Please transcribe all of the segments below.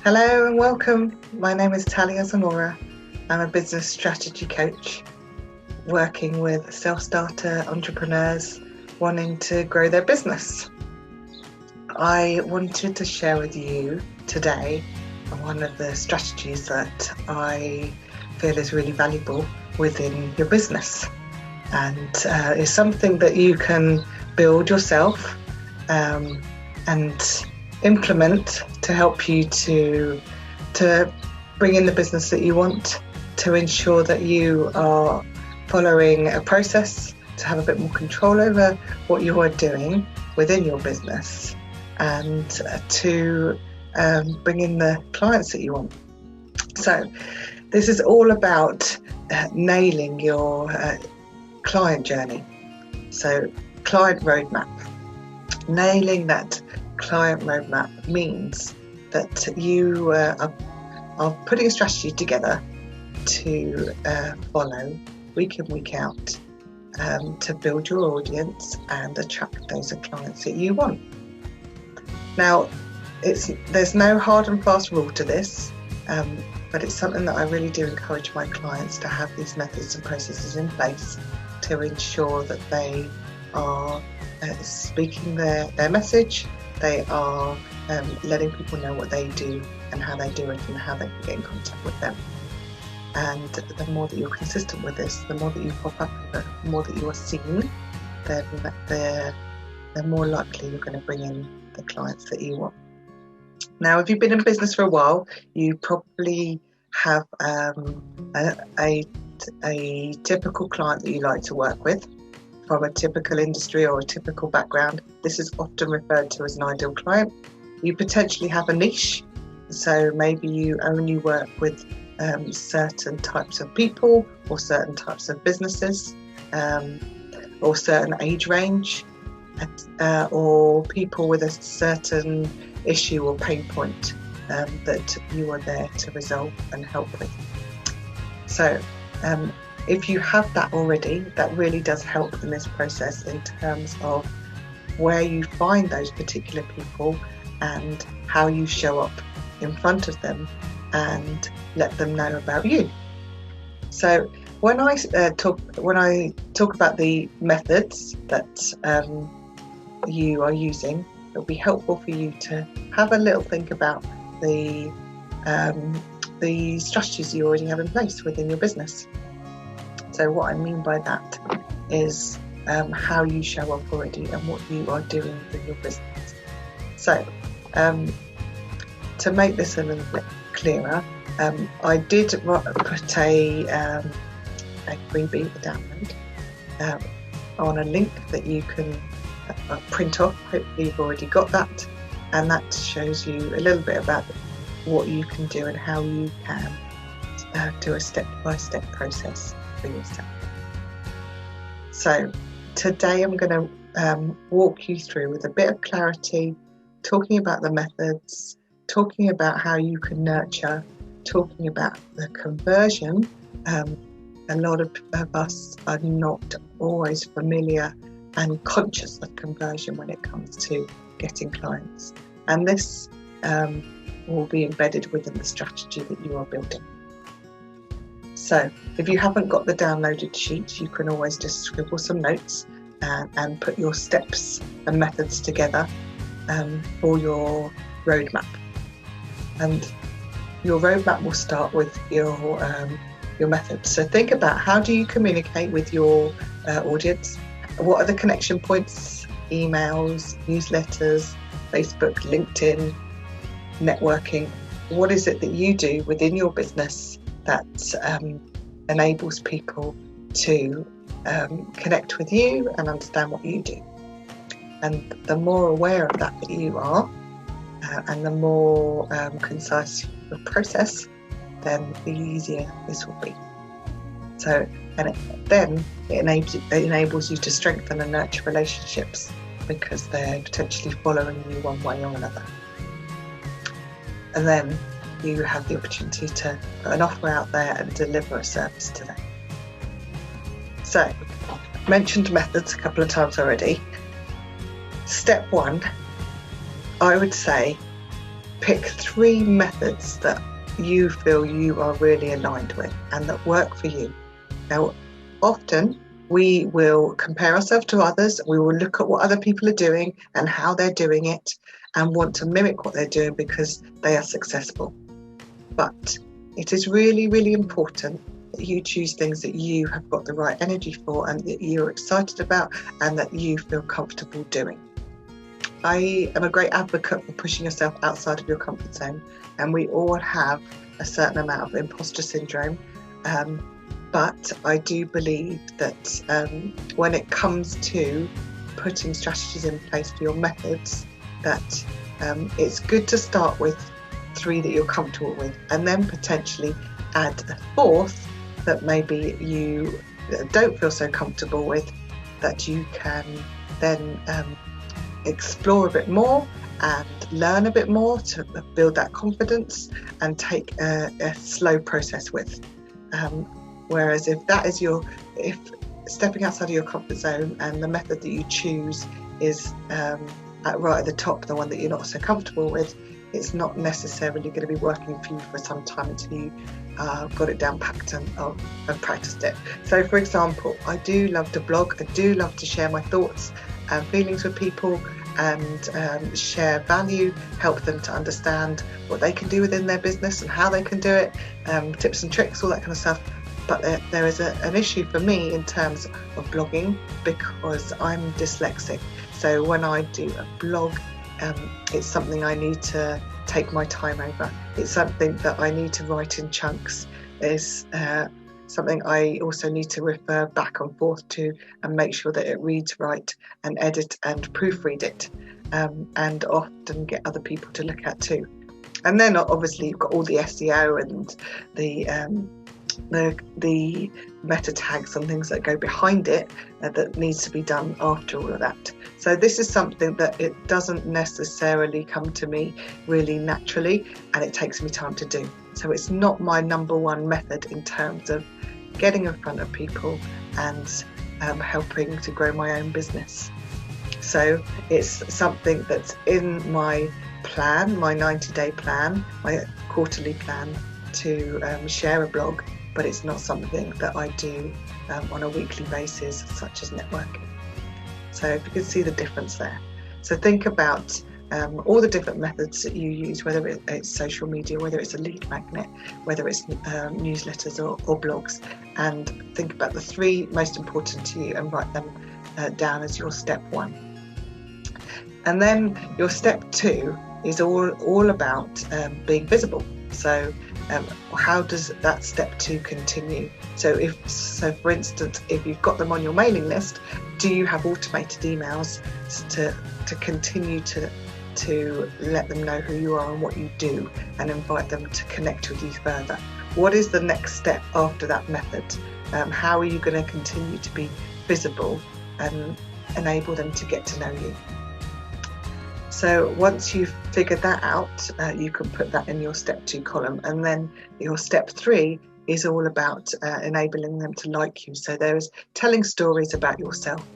Hello and welcome. My name is Talia Zamora. I'm a business strategy coach working with self-starter entrepreneurs wanting to grow their business. I wanted to share with you today one of the strategies that I feel is really valuable within your business, and is something that you can build yourself and implement to help you to bring in the business that you want, to ensure that you are following a process, to have a bit more control over what you are doing within your business, and to bring in the clients that you want. So this is all about nailing your client journey. So client roadmap. Nailing that client roadmap means that you are putting a strategy together to follow week in, week out, to build your audience and attract those clients that you want. Now, there's no hard and fast rule to this, but it's something that I really do encourage my clients to have these methods and processes in place to ensure that they are speaking their message. They are letting people know what they do and how they do it and how they can get in contact with them. And the more that you're consistent with this, the more that you pop up, the more that you are seen, then the more likely you're going to bring in the clients that you want. Now, if you've been in business for a while, you probably have a typical client that you like to work with from a typical industry or a typical background. This is often referred to as an ideal client. You potentially have a niche, so maybe you only work with certain types of people or certain types of businesses, or certain age range, or people with a certain issue or pain point that you are there to resolve and help with. So if you have that already, that really does help in this process in terms of where you find those particular people and how you show up in front of them and let them know about you. So when I talk about the methods that you are using, it'll be helpful for you to have a little think about the strategies you already have in place within your business. So what I mean by that is how you show up already and what you are doing with your business. So to make this a little bit clearer, I did put a freebie, a download, on a link that you can print off. Hopefully you've already got that, and that shows you a little bit about what you can do and how you can do a step-by-step process for yourself. So today I'm going to walk you through with a bit of clarity, talking about the methods, talking about how you can nurture, talking about the conversion. A lot of us are not always familiar and conscious of conversion when it comes to getting clients, and this will be embedded within the strategy that you are building. So if you haven't got the downloaded sheet, you can always just scribble some notes and put your steps and methods together for your roadmap. And your roadmap will start with your methods. So think about, how do you communicate with your audience? What are the connection points? Emails, newsletters, Facebook, LinkedIn, networking. What is it that you do within your business that enables people to connect with you and understand what you do? And the more aware of that you are, and the more concise the process, then the easier this will be. So, and it enables you to strengthen and nurture relationships, because they're potentially following you one way or another. And then you have the opportunity to put an offer out there and deliver a service to them. So, I've mentioned methods a couple of times already. Step one, I would say, pick 3 methods that you feel you are really aligned with and that work for you. Now, often we will compare ourselves to others. We will look at what other people are doing and how they're doing it and want to mimic what they're doing because they are successful. But it is really, really important that you choose things that you have got the right energy for and that you're excited about and that you feel comfortable doing. I am a great advocate for pushing yourself outside of your comfort zone, and we all have a certain amount of imposter syndrome. But I do believe that when it comes to putting strategies in place for your methods, that it's good to start with 3 that you're comfortable with, and then potentially add a 4th that maybe you don't feel so comfortable with, that you can then explore a bit more and learn a bit more to build that confidence and take a slow process with. Whereas if stepping outside of your comfort zone and the method that you choose is right at the top, the one that you're not so comfortable with, it's not necessarily going to be working for you for some time until you got it down packed and practiced it. So for example, I do love to blog, I do love to share my thoughts and feelings with people and share value, help them to understand what they can do within their business and how they can do it, tips and tricks, all that kind of stuff. But there is an issue for me in terms of blogging because I'm dyslexic. So when I do a blog, it's something I need to take my time over. It's something that I need to write in chunks. It's something I also need to refer back and forth to and make sure that it reads right and edit and proofread it, and often get other people to look at too. And then obviously you've got all the SEO and the meta tags and things that go behind it that needs to be done after all of that. So this is something that it doesn't necessarily come to me really naturally, and it takes me time to do. So it's not my number one method in terms of getting in front of people and helping to grow my own business. So it's something that's in my plan, my 90-day plan, my quarterly plan to share a blog, but it's not something that I do on a weekly basis, such as networking. So if you can see the difference there. So think about all the different methods that you use, whether it's social media, whether it's a lead magnet, whether it's newsletters or blogs, and think about the 3 most important to you and write them down as your step 1. And then your step 2 is all about being visible. So how does that step 2 continue? So for instance, if you've got them on your mailing list, do you have automated emails to continue to let them know who you are and what you do and invite them to connect with you further? What is the next step after that method? How are you going to continue to be visible and enable them to get to know you? So once you've figured that out, you can put that in your step 2 column, and then your step 3 is all about enabling them to like you. So there is telling stories about yourself,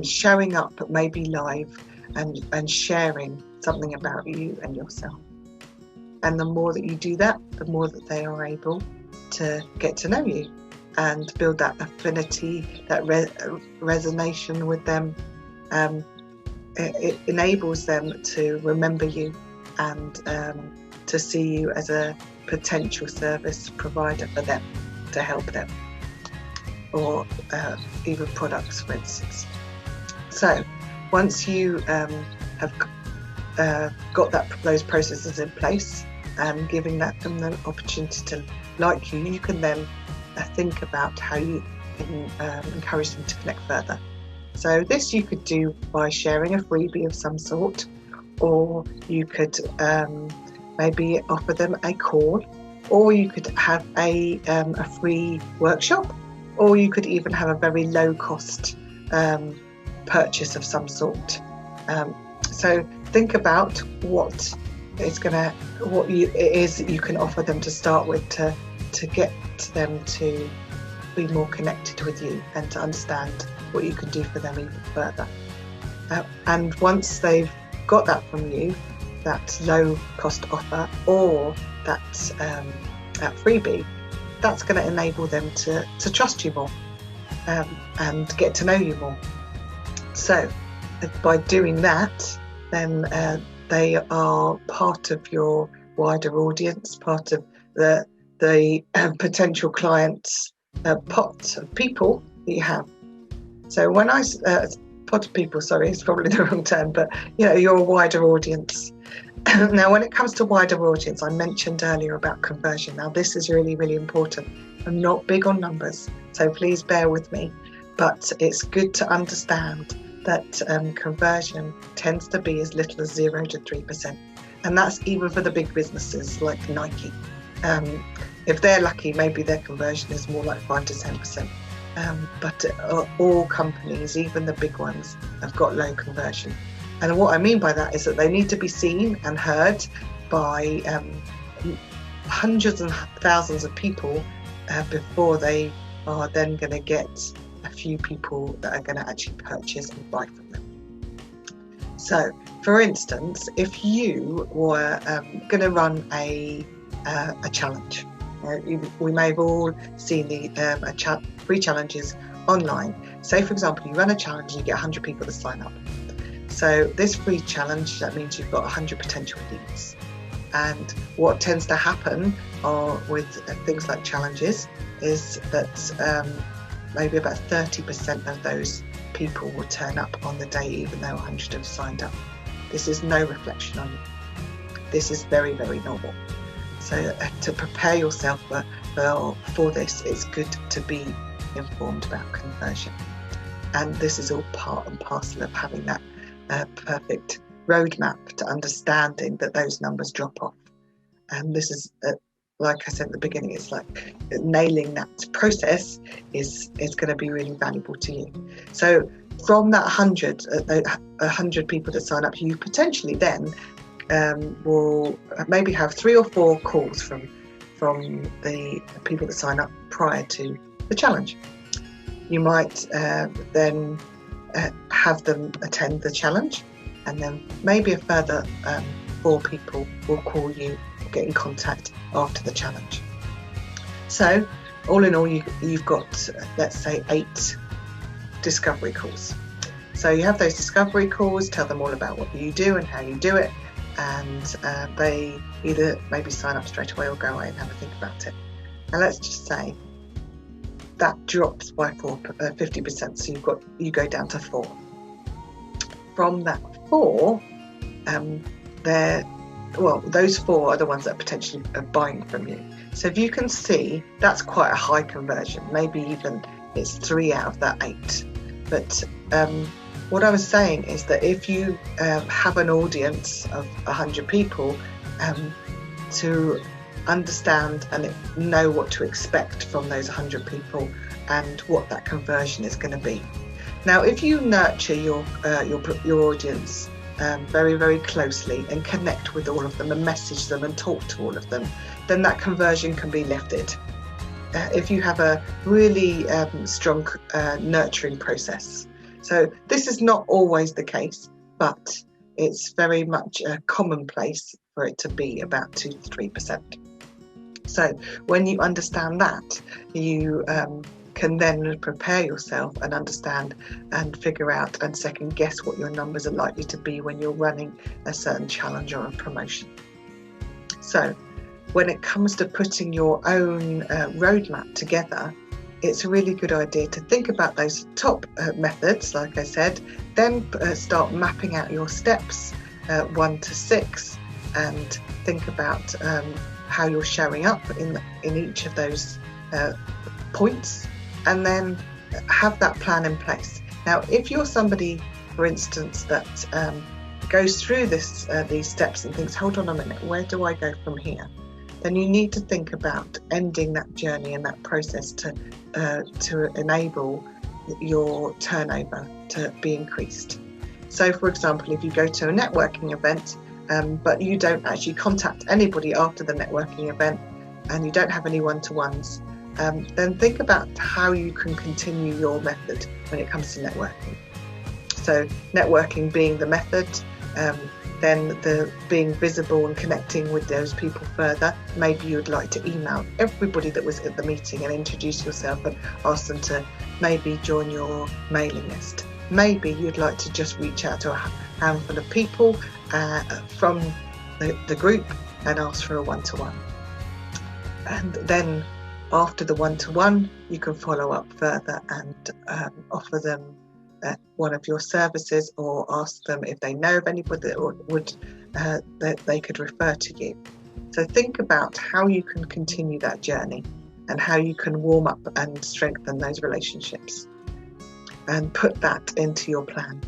showing up maybe live and sharing something about you and yourself. And the more that you do that, the more that they are able to get to know you and build that affinity, that resonance with them. It enables them to remember you and to see you as a potential service provider for them, to help them, or even products, for instance. So once you have got those processes in place and giving them the opportunity to like you, you can then think about how you can encourage them to connect further. So this you could do by sharing a freebie of some sort, or you could maybe offer them a call, or you could have a free workshop, or you could even have a very low cost purchase of some sort. So think about what it is that you can offer them to start with to get them to be more connected with you and to understand what you can do for them even further. And once they've got that from you, that low cost offer or that freebie, that's going to enable them to trust you more and get to know you more. So by doing that, then they are part of your wider audience, part of the potential clients pot of people that you have. So when I pot of people, sorry, it's probably the wrong term, but you're a wider audience. Now, when it comes to wider audience, I mentioned earlier about conversion. Now, this is really, really important. I'm not big on numbers, so please bear with me. But it's good to understand that conversion tends to be as little as 0 to 3%. And that's even for the big businesses like Nike. If they're lucky, maybe their conversion is more like 5 to 10%. But all companies, even the big ones, have got low conversion. And what I mean by that is that they need to be seen and heard by hundreds and thousands of people before they are then going to get a few people that are going to actually purchase and buy from them. So, for instance, if you were going to run a challenge, we may have all seen the free challenges online. Say, for example, you run a challenge and you get 100 people to sign up. So this free challenge, that means you've got 100 potential leads. And what tends to happen with things like challenges is that maybe about 30% of those people will turn up on the day, even though 100 have signed up. This is no reflection on you. This is very, very normal. So to prepare yourself for this, it's good to be informed about conversion. And this is all part and parcel of having that perfect roadmap to understanding that those numbers drop off. And this is, like I said at the beginning, it's like nailing that process is going to be really valuable to you. So from that 100 people that sign up, you potentially then will maybe have 3 or 4 calls from the people that sign up prior to the challenge. You might then have them attend the challenge, and then maybe a further 4 people will call you or get in contact after the challenge. So all in all, you've got, let's say, 8 discovery calls. So you have those discovery calls, tell them all about what you do and how you do it, and they either maybe sign up straight away or go away and have a think about it. Now let's just say that drops by 50%, so you go down to 4. From that 4, those 4 are the ones that potentially are buying from you. So if you can see, that's quite a high conversion. Maybe even it's 3 out of that 8. But what I was saying is that if you have an audience of 100 people, to understand and know what to expect from those 100 people and what that conversion is going to be. Now, if you nurture your audience very, very closely and connect with all of them and message them and talk to all of them, then that conversion can be lifted. If you have a really strong nurturing process. So this is not always the case, but it's very much a commonplace for it to be about 2 to 3%. So when you understand that, you can then prepare yourself and understand and figure out and second guess what your numbers are likely to be when you're running a certain challenge or a promotion. So when it comes to putting your own roadmap together, it's a really good idea to think about those top methods, like I said, then start mapping out your steps 1 to 6 and think about how you're showing up in each of those points, and then have that plan in place. Now, if you're somebody, for instance, that goes through these steps and thinks, hold on a minute, where do I go from here? Then you need to think about ending that journey and that process to enable your turnover to be increased. So, for example, if you go to a networking event, but you don't actually contact anybody after the networking event and you don't have any one-to-ones, then think about how you can continue your method when it comes to networking. So networking being the method, then the being visible and connecting with those people further. Maybe you'd like to email everybody that was at the meeting and introduce yourself and ask them to maybe join your mailing list. Maybe you'd like to just reach out to a handful of people from the group and ask for a one-to-one. And then after the one-to-one, you can follow up further and offer them one of your services, or ask them if they know of anybody that they could refer to you. So think about how you can continue that journey and how you can warm up and strengthen those relationships, and put that into your plan.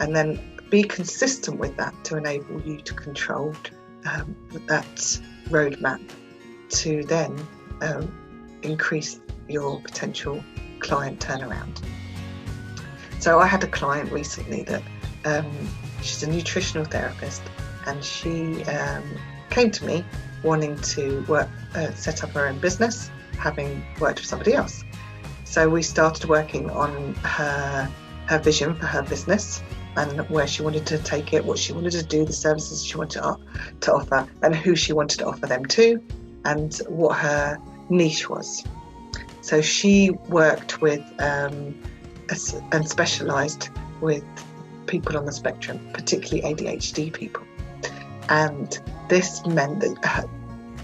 And then be consistent with that to enable you to control that roadmap to then increase your potential client turnaround. So I had a client recently that she's a nutritional therapist, and she came to me wanting to set up her own business, having worked with somebody else. So we started working on her vision for her business and where she wanted to take it, what she wanted to do, the services she wanted to offer, and who she wanted to offer them to, and what her niche was. So she worked with and specialised with people on the spectrum, particularly ADHD people. And this meant that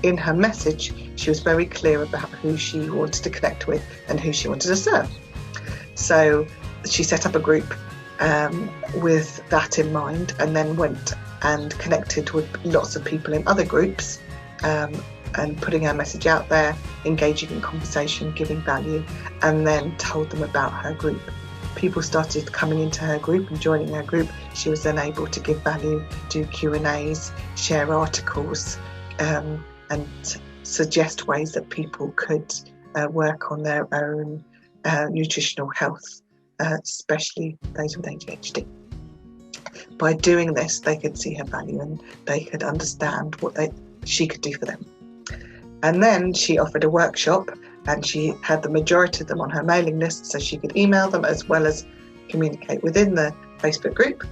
in her message, she was very clear about who she wanted to connect with and who she wanted to serve. So she set up a group with that in mind, and then went and connected with lots of people in other groups, and putting her message out there, engaging in conversation, giving value, and then told them about her group. People started coming into her group and joining her group. She was then able to give value, do Q&As, share articles, and suggest ways that people could work on their own nutritional health, especially those with ADHD. By doing this, they could see her value and they could understand what she could do for them. And then she offered a workshop, and she had the majority of them on her mailing list, so she could email them as well as communicate within the Facebook group.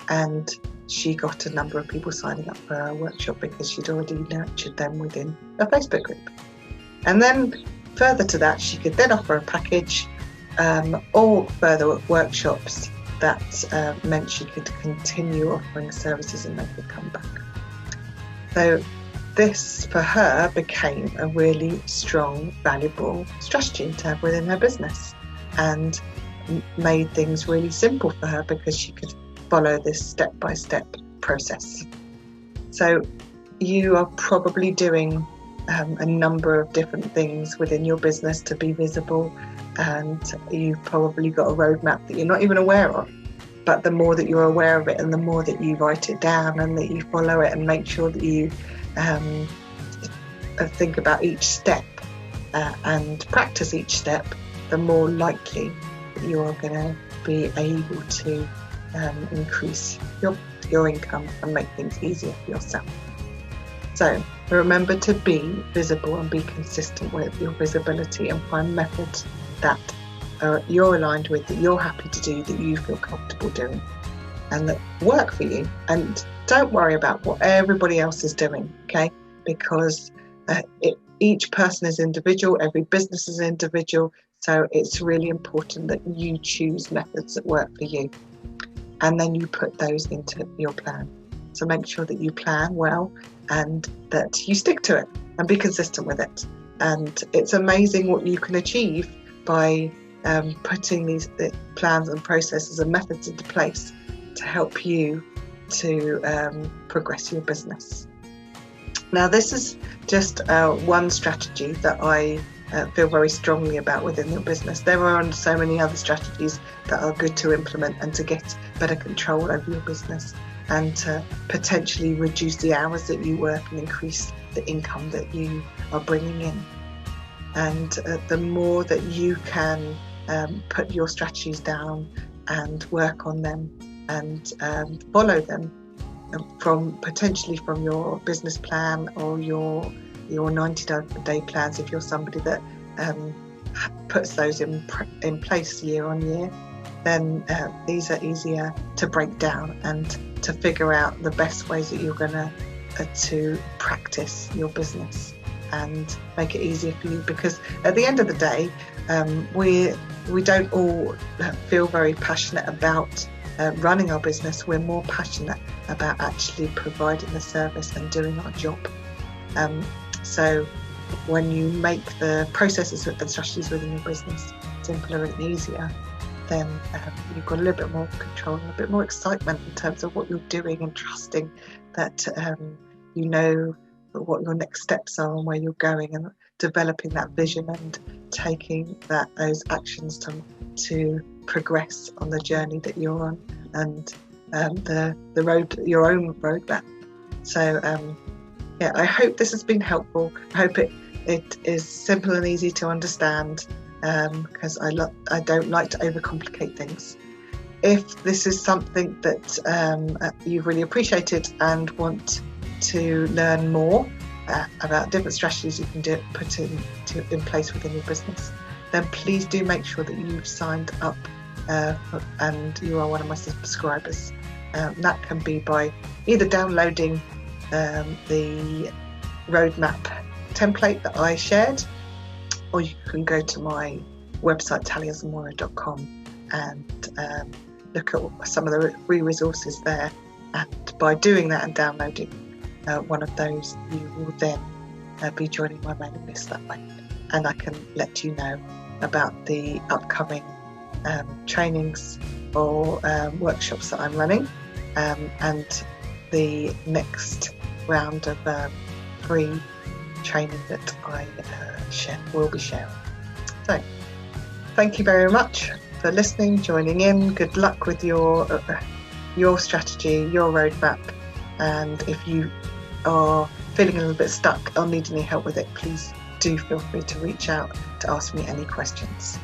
And she got a number of people signing up for her workshop because she'd already nurtured them within a Facebook group. And then further to that, she could then offer a package or further workshops that meant she could continue offering services and they could come back. So this for her became a really strong, valuable strategy to have within her business, and made things really simple for her because she could follow this step-by-step process. So you are probably doing a number of different things within your business to be visible, and you've probably got a roadmap that you're not even aware of. But the more that you're aware of it, and the more that you write it down and that you follow it and make sure that you think about each step and practice each step, the more likely you are going to be able to increase your income and make things easier for yourself. So remember to be visible and be consistent with your visibility, and find methods that you're aligned with, that you're happy to do, that you feel comfortable doing, and that work for you. And don't worry about what everybody else is doing, okay? Because each person is individual, every business is individual, so it's really important that you choose methods that work for you, and then you put those into your plan. So make sure that you plan well and that you stick to it and be consistent with it. And it's amazing what you can achieve by putting these plans and processes and methods into place to help you to progress your business. Now, this is just one strategy that I feel very strongly about within your business. There are so many other strategies that are good to implement and to get better control over your business, and to potentially reduce the hours that you work and increase the income that you are bringing in. And the more that you can put your strategies down and work on them and follow them from your business plan or your 90-day plans, if you're somebody that puts those in place year on year, then these are easier to break down and to figure out the best ways that you're going to practice your business and make it easier for you. Because at the end of the day, we don't all feel very passionate about running our business. We're more passionate about actually providing the service and doing our job. So when you make the processes and strategies within your business simpler and easier, then you've got a little bit more control and a bit more excitement in terms of what you're doing, and trusting that you know what your next steps are and where you're going, and developing that vision and taking those actions to progress on the journey that you're on, and your own roadmap. So I hope this has been helpful. I hope it is simple and easy to understand, because I don't like to overcomplicate things. If this is something that you've really appreciated and want to learn more about different strategies you can put in place within your business, then please do make sure that you've signed up and you are one of my subscribers. That can be by either downloading the roadmap template that I shared, or you can go to my website taliazamora.com and look at some of the free resources there. And by doing that and downloading one of those, you will then be joining my mailing list that way, and I can let you know about the upcoming trainings or workshops that I'm running, and the next round of free training that I will be sharing. So thank you very much for listening, joining in. Good luck with your strategy, your roadmap, and if you are feeling a little bit stuck or need any help with it, please do feel free to reach out to ask me any questions.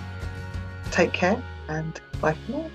Take care and bye for now.